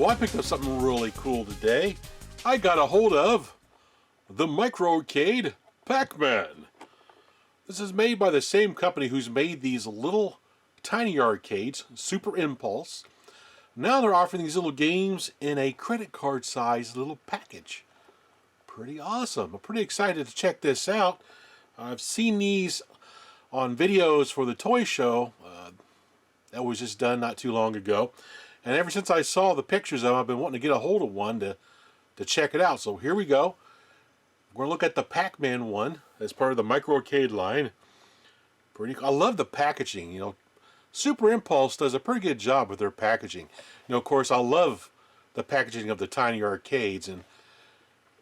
Well, I picked up something really cool today. I got a hold of the Micro Arcade Pac Man. This is made by the same company who's made these little tiny arcades, Super Impulse. Now they're offering these little games in a credit card size little package. Pretty awesome. I'm pretty excited to check this out. I've seen these on videos for the toy show that was just done not too long ago. And ever since I saw the pictures of them, I've been wanting to get a hold of one to check it out. So here we go. We're going to look at the Pac Man one as part of the Micro Arcade line. Pretty cool. I love the packaging. You know, Super Impulse does a pretty good job with their packaging. You know, of course, I love the packaging of the tiny arcades, and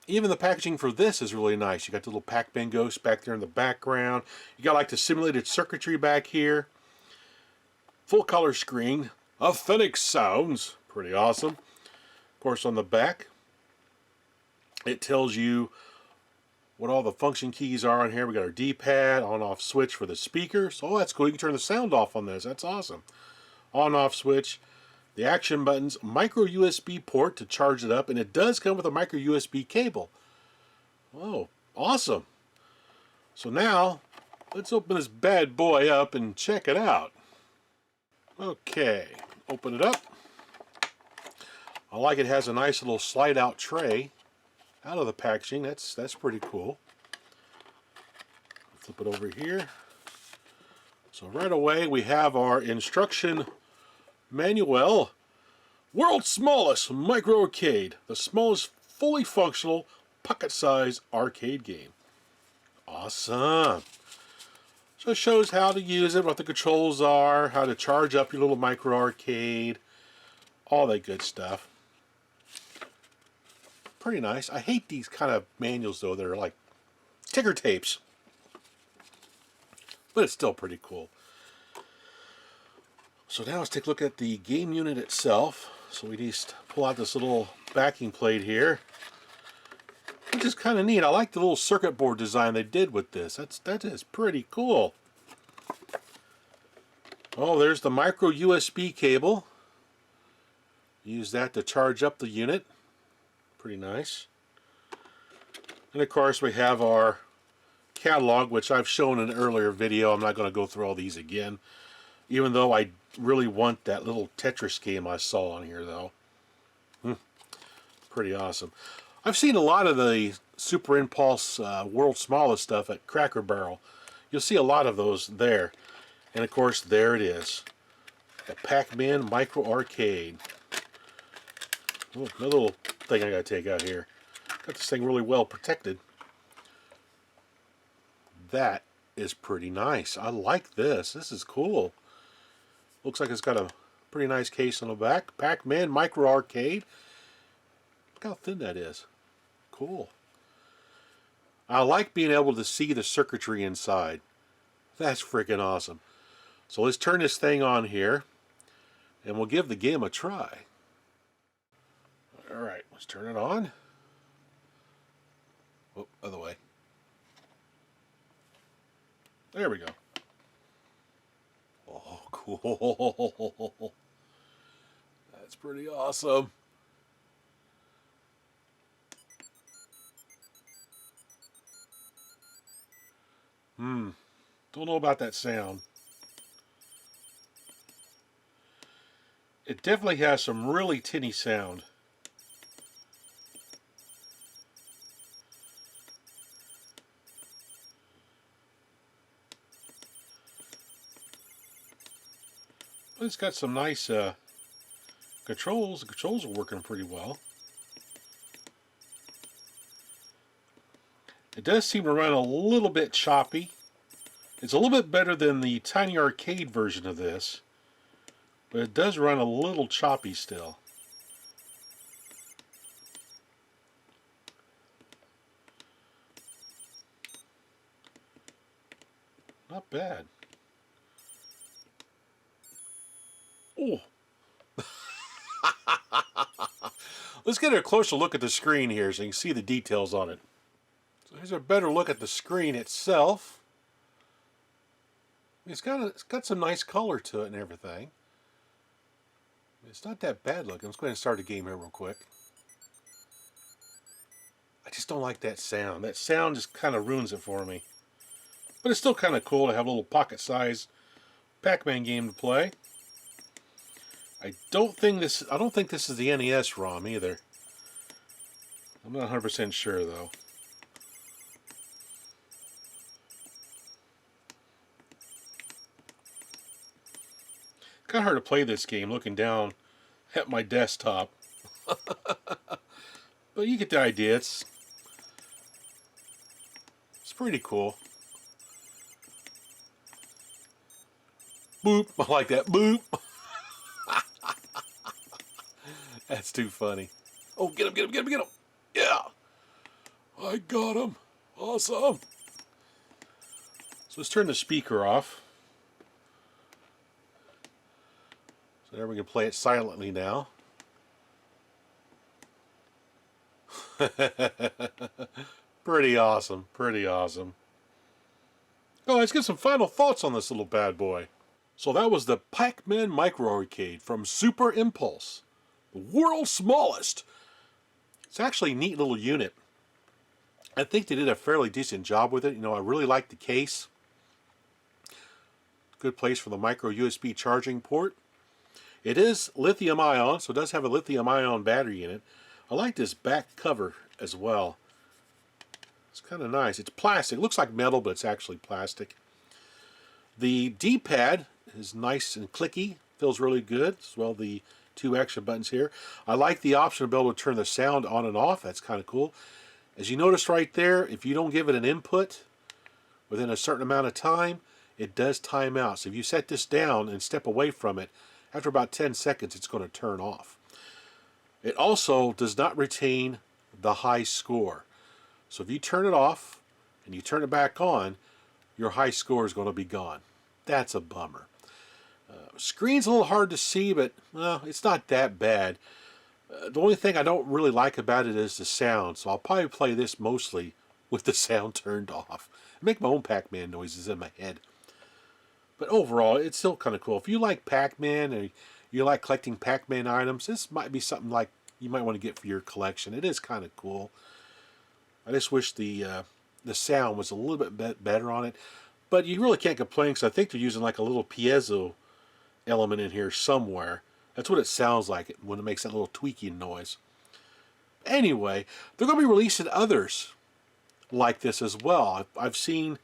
even the packaging for this is really nice. You got the little Pac Man ghost back there in the background. You got like the simulated circuitry back here. Full color screen. Authentic sounds. Pretty awesome. Of course, on the back, it tells you what all the function keys are on here. We got our D-pad, on-off switch for the speakers. Oh, that's cool. You can turn the sound off on this. That's awesome. On-off switch. The action buttons. Micro USB port to charge it up. And it does come with a micro USB cable. Oh, awesome. So now, let's open this bad boy up and check it out. Okay, open it up. I like it has a nice little slide out tray out of the packaging. That's pretty cool. Flip it over here. So right away we have our instruction manual. World's smallest micro arcade. The smallest fully functional pocket-sized arcade game. Awesome. So it shows how to use it, what the controls are, how to charge up your little micro arcade, all that good stuff. Pretty nice. I hate these kind of manuals though. They're like ticker tapes. But it's still pretty cool. So now let's take a look at the game unit itself. So we just pull out this little backing plate here, which is kind of neat. I like the little circuit board design they did with this. That is pretty cool. Oh, there's the micro USB cable. Use that to charge up the unit. Pretty nice. And of course we have our catalog, which I've shown in an earlier video. I'm not going to go through all these again, even though I really want that little Tetris game I saw on here though. Pretty awesome. I've seen a lot of the Super Impulse World's Smallest stuff at Cracker Barrel. You'll see a lot of those there. And of course, there it is. The Pac Man Micro Arcade. Oh, another little thing I gotta take out here. Got this thing really well protected. That is pretty nice. I like this. This is cool. Looks like it's got a pretty nice case on the back. Pac Man Micro Arcade. Look how thin that is. Cool. I like being able to see the circuitry inside. That's freaking awesome. So let's turn this thing on here and we'll give the game a try. Alright, let's turn it on. Oh, other way. There we go. Oh, cool. That's pretty awesome. Don't know about that sound. It definitely has some really tinny sound. But it's got some nice controls. The controls are working pretty well. It does seem to run a little bit choppy. It's a little bit better than the tiny arcade version of this, but it does run a little choppy still. Not bad. Oh. Let's get a closer look at the screen here so you can see the details on it. So here's a better look at the screen itself. It's got some nice color to it and everything. It's not that bad looking. Let's go ahead and start the game here real quick. I just don't like that sound. That sound just kind of ruins it for me. But it's still kind of cool to have a little pocket-sized Pac-Man game to play. I don't think this is the NES ROM either. I'm not 100% sure though. Kind of hard to play this game looking down at my desktop. But you get the idea. It's pretty cool. Boop. I like that. Boop. That's too funny. Oh, get him, get him, get him, get him. Yeah. I got him. Awesome. So let's turn the speaker off. So there we can play it silently now. Pretty awesome. Pretty awesome. Oh, let's get some final thoughts on this little bad boy. So that was the Pac Man Micro Arcade from Super Impulse. The world's smallest. It's actually a neat little unit. I think they did a fairly decent job with it. You know, I really like the case. Good place for the micro USB charging port. It is lithium ion, so it does have a lithium ion battery in it. I like this back cover as well. It's kind of nice. It's plastic. It looks like metal, but it's actually plastic. The D-pad is nice and clicky. Feels really good. As well, the two extra buttons here. I like the option to be able to turn the sound on and off. That's kind of cool. As you notice right there, if you don't give it an input within a certain amount of time, it does time out. So if you set this down and step away from it, after about 10 seconds, it's going to turn off. It also does not retain the high score. So if you turn it off and you turn it back on, your high score is going to be gone. That's a bummer. Screen's a little hard to see, but well, it's not that bad. The only thing I don't really like about it is the sound, so I'll probably play this mostly with the sound turned off. I make my own Pac-Man noises in my head. But overall, it's still kind of cool. If you like Pac-Man and you like collecting Pac-Man items, this might be something like you might want to get for your collection. It is kind of cool. I just wish the sound was a little bit better on it. But you really can't complain because I think they're using like a little piezo element in here somewhere. That's what it sounds like when it makes that little tweaking noise. Anyway, they're going to be releasing others like this as well. I've seen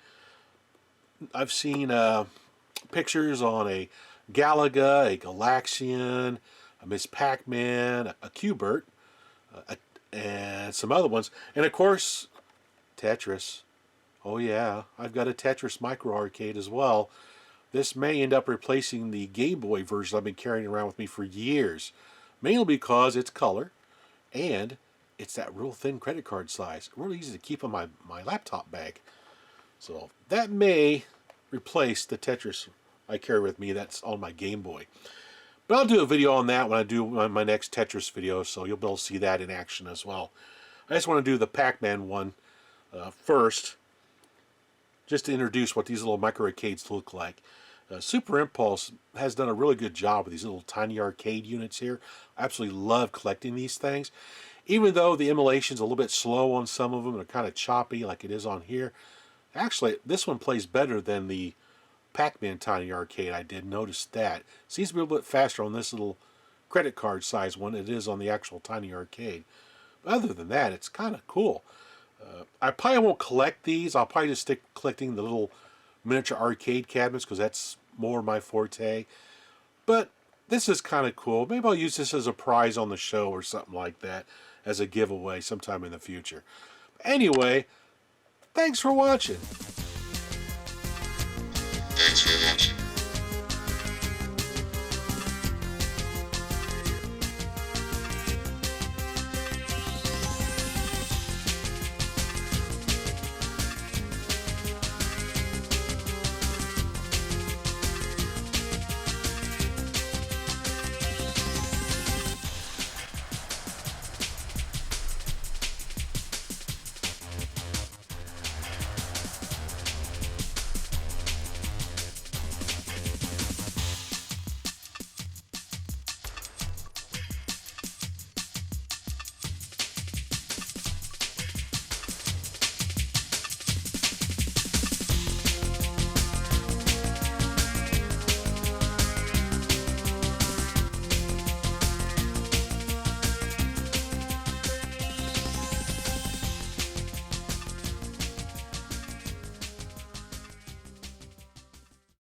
pictures on a Galaga, a Galaxian, a Miss Pac-Man, a Q*bert, and some other ones. And of course, Tetris. Oh yeah, I've got a Tetris Micro Arcade as well. This may end up replacing the Game Boy version I've been carrying around with me for years. Mainly because it's color, and it's that real thin credit card size. Really easy to keep on my laptop bag. So that may replace the Tetris I carry with me that's on my Game Boy. But I'll do a video on that when I do my next Tetris video, so you'll be able to see that in action as well. I just want to do the Pac-Man one first, just to introduce what these little micro arcades look like. Super Impulse has done a really good job with these little tiny arcade units here. I absolutely love collecting these things. Even though the emulation's a little bit slow on some of them, they're kind of choppy like it is on here. Actually, this one plays better than the Pac-Man Tiny Arcade. I did notice that. Seems to be a little bit faster on this little credit card size one than it is on the actual Tiny Arcade. But other than that, it's kind of cool. I probably won't collect these. I'll probably just stick collecting the little miniature arcade cabinets because that's more my forte. But this is kind of cool. Maybe I'll use this as a prize on the show or something like that as a giveaway sometime in the future. Anyway, thanks for watching. Thanks for watching.